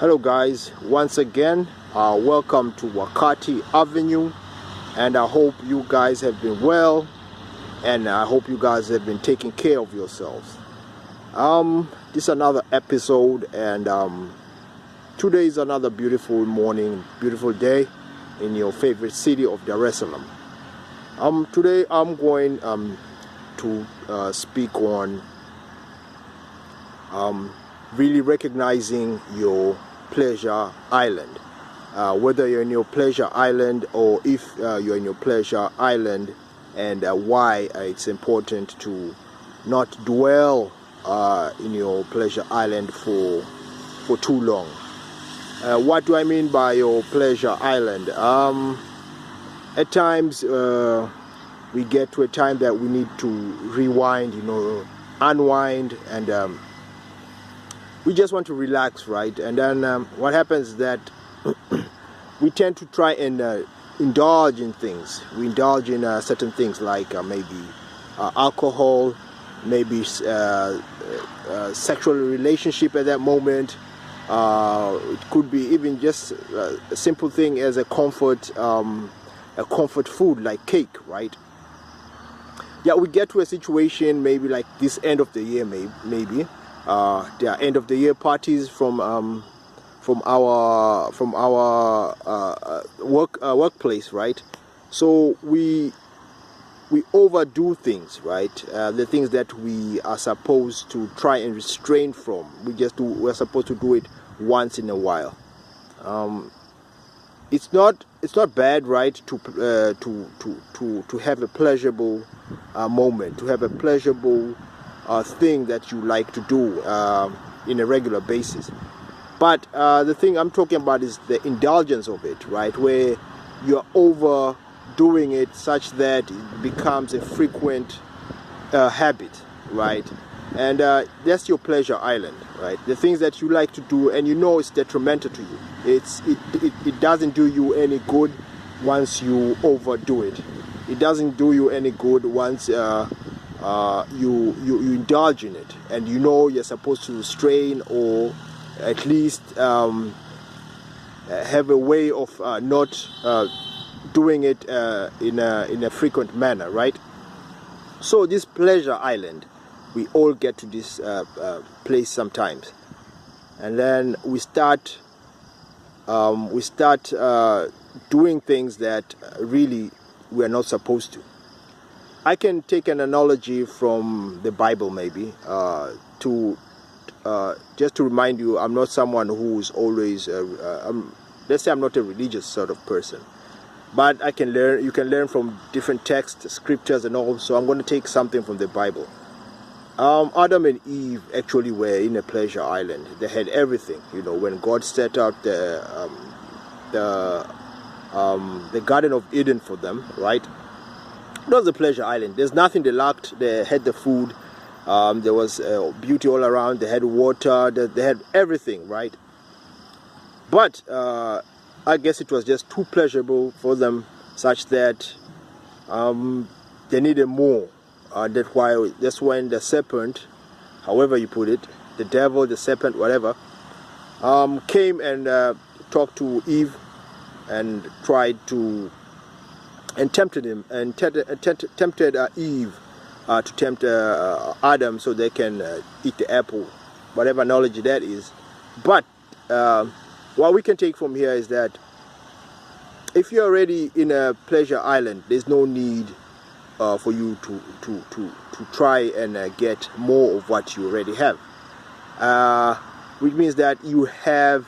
Hello guys, once again welcome to Wakati Avenue, and I hope you guys have been well, and I hope you guys have been taking care of yourselves. This is another episode, and today is another beautiful morning, beautiful day in your favorite city of Dar es Salaam. Today I'm going to speak on really recognizing your pleasure island, whether you're in your pleasure island or if you're in your pleasure island, and why it's important to not dwell in your pleasure island for too long. What do I mean by your pleasure island? At times we get to a time that we need to rewind, unwind, and we just want to relax, right? And then what happens is that we tend to try and indulge in things. We indulge in certain things like maybe alcohol, maybe sexual relationship at that moment. It could be even just a simple thing as a comfort food like cake, right? Yeah, we get to a situation maybe like this end of the year, maybe. There are end of the year parties from our workplace, right? So we overdo things, right? The things that we are supposed to try and restrain from, we're supposed to do it once in a while. It's not bad, right, to have a pleasurable moment, to have a pleasurable thing that you like to do in a regular basis. But the thing I'm talking about is the indulgence of it, right? Where you're overdoing it such that it becomes a frequent habit, right? And that's your pleasure island, right? The things that you like to do and you know it's detrimental to you. It doesn't do you any good once you overdo it. It doesn't do you any good once you indulge in it, and you know you're supposed to restrain or at least have a way of not doing it in a frequent manner, right? So this pleasure island, we all get to this place sometimes, and then we start doing things that really we are not supposed to. I can take an analogy from the Bible, maybe, just to remind you, I'm not someone who is always, let's say I'm not a religious sort of person, but you can learn from different texts, scriptures and all, so I'm going to take something from the Bible. Adam and Eve actually were in a pleasure island. They had everything, when God set out the Garden of Eden for them, right? It was a pleasure island. There's nothing they lacked. They had the food. There was beauty all around. They had water. They had everything, right? But I guess it was just too pleasurable for them, such that they needed more. That's when the serpent, however you put it, the devil, the serpent, whatever, came and talked to Eve and tempted him and tempted Eve to tempt Adam so they can eat the apple, whatever knowledge that is. But what we can take from here is that if you're already in a pleasure island, there's no need for you to try and get more of what you already have, which means that you have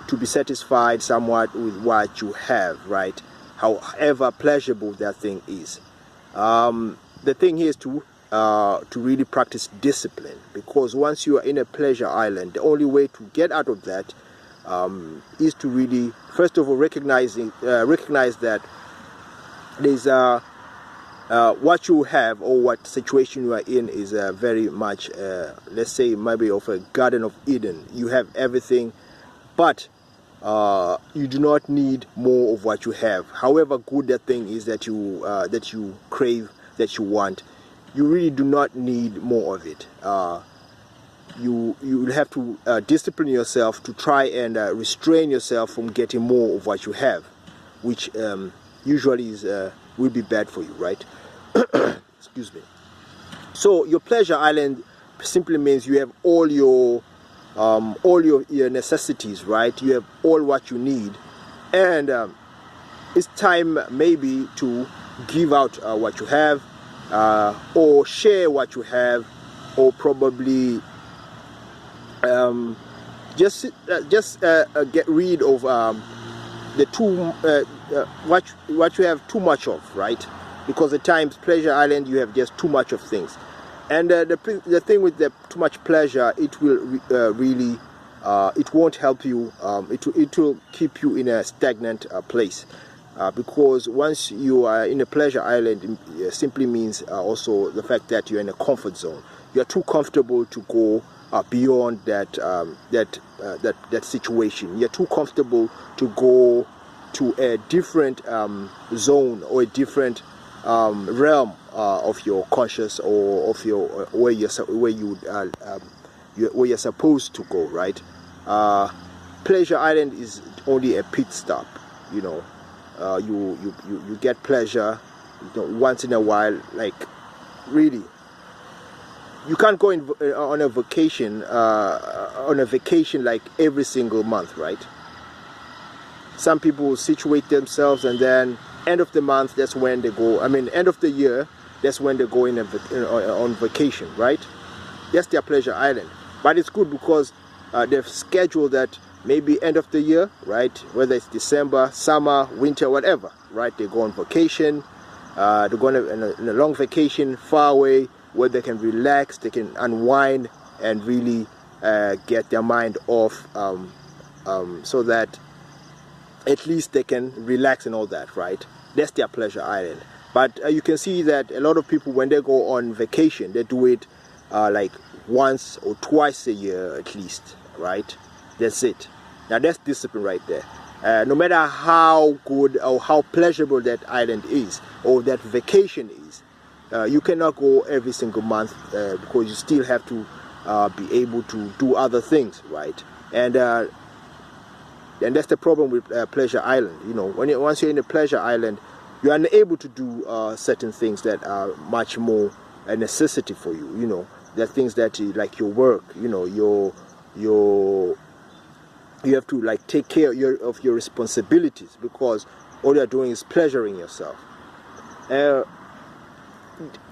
to be satisfied somewhat with what you have, right? However pleasurable that thing is. The thing here is to really practice discipline, because once you are in a pleasure island, the only way to get out of that is to really, first of all, recognize that there's what you have or what situation you are in is very much, let's say, maybe of a Garden of Eden. You have everything, but you do not need more of what you have. However good that thing is that you crave, that you want, you really do not need more of it. you will have to discipline yourself to try and restrain yourself from getting more of what you have, which usually is will be bad for you, right? Excuse me. So your pleasure island simply means you have all your necessities, right? You have all what you need, and it's time maybe to give out what you have, or share what you have, or probably just get rid of the what you have too much of, right? Because at times pleasure island you have just too much of things, and the thing with the too much pleasure, it will really it won't help you. It will keep you in a stagnant place, because once you are in a pleasure island, it simply means also the fact that you're in a comfort zone. You're too comfortable to go beyond that situation. You're too comfortable to go to a different zone or a different realm of your conscious, or of your where you're supposed to go, right? Pleasure island is only a pit stop. You know, you get pleasure, once in a while. Like, really, you can't go on a vacation like every single month, right? Some people situate themselves, and then end of the month, that's when they go. I mean, end of the year, that's when they go on vacation, right? That's their pleasure island. But it's good because they've scheduled that maybe end of the year, right? Whether it's December, summer, winter, whatever, right? They go on vacation. They go on a long vacation far away, where they can relax, they can unwind, and really get their mind off, so that at least they can relax and all that, right? That's their pleasure island. But you can see that a lot of people, when they go on vacation, they do it like once or twice a year at least, right? That's it. Now that's discipline right there. No matter how good or how pleasurable that island is, or that vacation is, you cannot go every single month, because you still have to be able to do other things, right? And that's the problem with pleasure island. You know, once you're in a pleasure island, you're unable to do certain things that are much more a necessity for you. You know, there are things that, like your work. You know, you have to like take care of your responsibilities, because all you're doing is pleasuring yourself.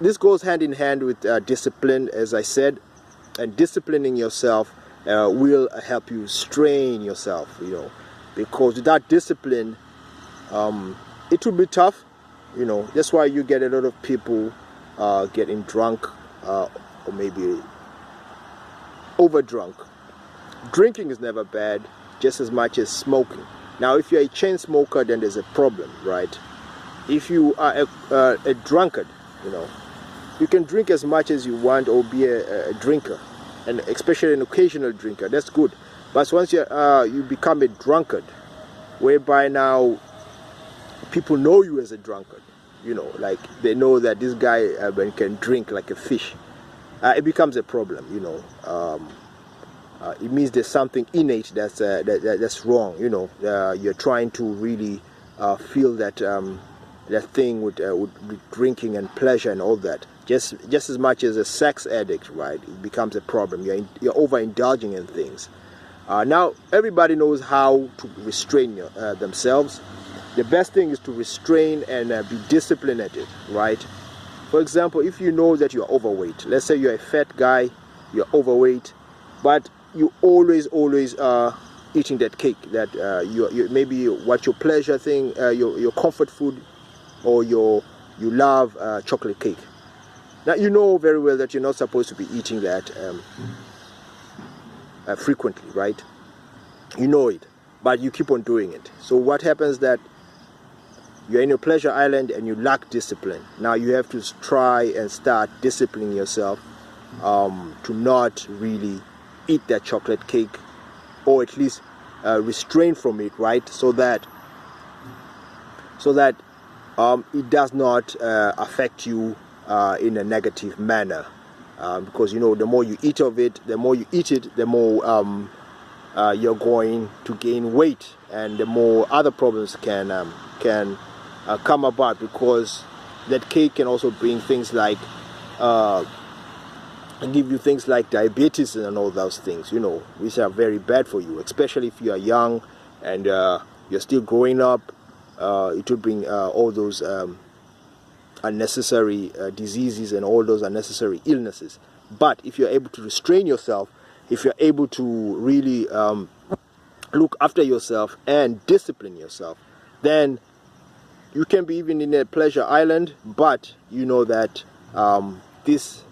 This goes hand in hand with discipline, as I said, and disciplining yourself will help you strain yourself, you know, because without discipline, it will be tough, you know. That's why you get a lot of people getting drunk, or maybe over drunk. Drinking is never bad, just as much as smoking. Now, if you're a chain smoker, then there's a problem, right? If you are a drunkard, you know, you can drink as much as you want, or be a drinker, and especially an occasional drinker. That's good. But once you become a drunkard, whereby now people know you as a drunkard, you know, like they know that this guy can drink like a fish, it becomes a problem, you know. It means there's something innate that's wrong, you know. You're trying to really feel that that thing with drinking and pleasure and all that, just as much as a sex addict, right? It becomes a problem. You're overindulging in things. Now everybody knows how to restrain themselves. The best thing is to restrain and be disciplined at it, right? For example, if you know that you're overweight, let's say you're a fat guy, you're overweight, but you always eating that cake, that you maybe what your pleasure thing, your comfort food, or you love chocolate cake. Now you know very well that you're not supposed to be eating that frequently, right? You know it, but you keep on doing it. So what happens that you're in your pleasure island and you lack discipline. Now you have to try and start disciplining yourself to not really eat that chocolate cake, or at least restrain from it, right? So that it does not affect you in a negative manner. because you know, the more you eat of it, the more you're going to gain weight, and the more other problems can come about, because that cake can also bring things like give you things like diabetes and all those things, you know, which are very bad for you, especially if you are young and you're still growing up. It will bring all those unnecessary diseases and all those unnecessary illnesses. But if you're able to restrain yourself, if you're able to really look after yourself and discipline yourself, then you can be even in a pleasure island, but you know that this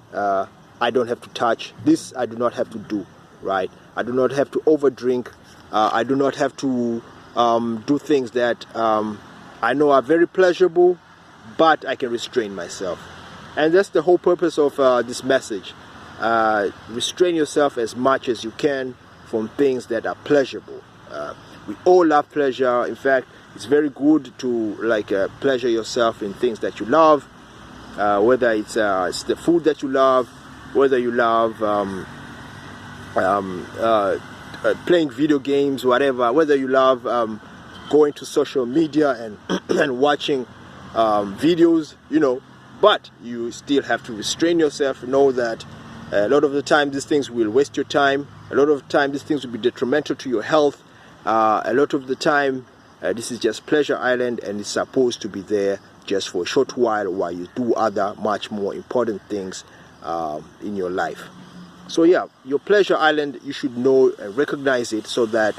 I don't have to touch, this I do not have to do, right? I do not have to overdrink, I do not have to do things that I know are very pleasurable, but I can restrain myself. And that's the whole purpose of this message. Restrain yourself as much as you can from things that are pleasurable. We all love pleasure. In fact, it's very good to pleasure yourself in things that you love, whether it's the food that you love, whether you love playing video games, whatever, whether you love going to social media and and watching videos, you know. But you still have to restrain yourself. Know that a lot of the time these things will waste your time. A lot of the time these things will be detrimental to your health. A lot of the time this is just pleasure island, and it's supposed to be there just for a short while you do other much more important things in your life. So yeah, your pleasure island, you should know and recognize it, so that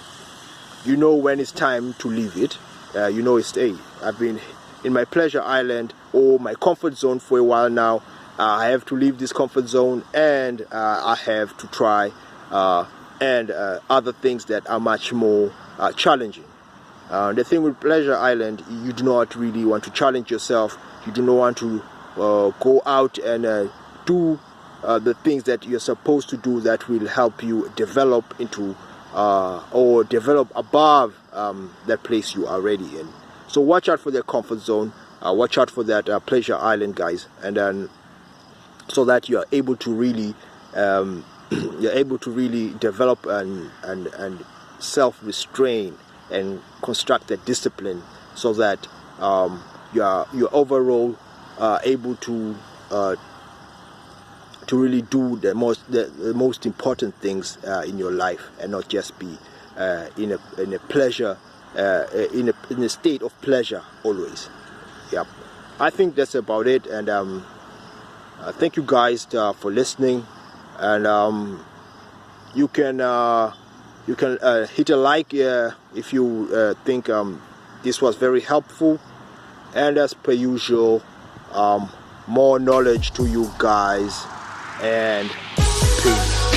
you know when it's time to leave it. You know, it's, hey, I've been in my pleasure island or my comfort zone for a while now. I have to leave this comfort zone, and I have to try other things that are much more challenging. The thing with pleasure island, you do not really want to challenge yourself. You do not want to go out and do the things that you're supposed to do that will help you develop into or develop above that place you are already in. So watch out for their comfort zone. Watch out for that pleasure island, guys, and then so that you are able to really develop and self-restrain and construct a discipline, so that you're overall able to really do the most important things in your life, and not just be in a pleasure in a state of pleasure always. Yeah, I think that's about it, and thank you guys for listening, and you can hit a like if you think this was very helpful, and as per usual, more knowledge to you guys, and peace.